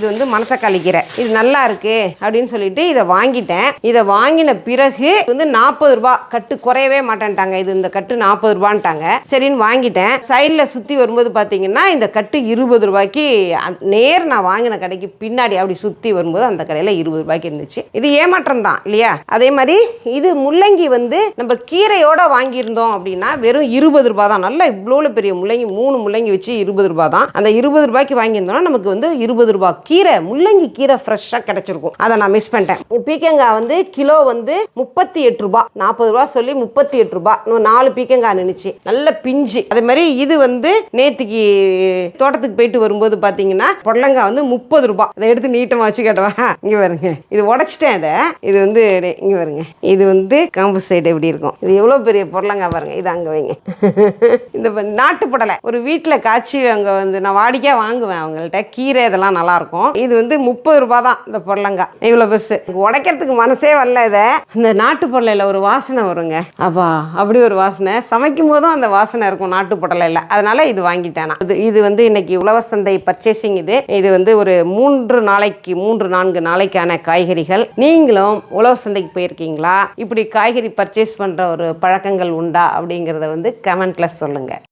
இது வந்து மணத்தக்காளி கீரை. இது நல்லா இருக்கு அப்படின்னு சொல்லிட்டு இதை வாங்கிட்டேன். இதை வாங்கின பிறகு வந்து 40 ரூபா கட்டு, குறையவே மாட்டேன்ட்டாங்க. இது இந்த கட்டு 40 ரூபான்ட்டாங்க. சரின்னு வாங்கிட்டேன். சைடில் சுற்றி வரும்போது பார்த்தீங்கன்னா இந்த கட்டு 20 ரூபாய்க்கு, நேர் நான் வாங்கின கடைக்கு பின்னாடி அப்படி சுற்றி வரும்போது அந்த கடையில் 20 ரூபாய்க்கு இருந்துச்சு. இது ஏமாற்றம் தான் இல்லையா? அதே மாதிரி இது முள்ளங்கி வந்து நம்ம கீரையோட வாங்கியிருந்தோம் அப்படின்னா வெறும் 20 ரூபாய் தான். நல்லா இவ்வளோ பெரிய முள்ளங்கி, 3 முள்ளங்கி வச்சு 20 ரூபாய் தான். அந்த 20 ரூபாய்க்கு வாங்கியிருந்தோம்னா நமக்கு வந்து 20 ரூபாய் கீரை, முள்ளங்கி கீரை ஃப்ரெஷ்ஷாக கிடைச்சிருக்கும். அதை நான் மிஸ் பண்ணிட்டேன். பீக்கங்காய் வந்து கிலோ வந்து 38 ரூபாய், 40 ரூபா சொல்லி 38 ரூபாய். 4 பீக்கங்காய் நின்றுச்சு, நல்ல பிஞ்சு. அதே மாதிரி இது வந்து நேற்றுக்கு தோட்டத்துக்கு போயிட்டு வரும்போது பார்த்தீங்கன்னா பொடலங்காய் வந்து 30 ரூபாய். அதை எடுத்து நீட்டமாக வச்சு கேட்டவா, இங்கே வருங்க, இது உடச்சிட்டேன். இதை இது வந்து இங்கே வருங்க, இது வந்து காம்பு சைடு எப்படி இருக்கும், இது எவ்வளோ பெரிய பொடலங்காய் பாருங்க. இது அங்கே வைங்க. இந்த நாட்டு புடலை ஒரு வீட்டில் காய்ச்சி அங்கே வந்து நான் வாடிக்கையாக வாங்குவேன் அவங்கள்ட்ட. கீரை இதெல்லாம் நல்லாயிருக்கும். இது வந்து 30 ரூபாய் தான் இந்த பொடலங்காய், இவ்வளோ பெருசு. உடைக்கிறதுக்கு மனசே வரல. இதை இந்த நாட்டு புடலையில் ஒரு வாசனை வருங்க, அப்பா அப்படி ஒரு வாசனை. சமைக்கும் போதும் அந்த வாசனை இருக்கும் நாட்டு புடலையில். அதனால இது வாங்கிட்டேன். இது வந்து இன்னைக்கு உழவர் சந்தை பர்ச்சேசிங். இது வந்து ஒரு 3-4 நாளைக்கான காய்கறிகள். நீங்களும் உழவர் சந்தைக்கு போயிருக்கீங்களா? இப்படி காய்கறி பர்ச்சேஸ் பண்ணுற ஒரு பழக்கங்கள் உண்டா அப்படிங்கிறத வந்து கமெண்ட்ல சொல்லுங்கள்.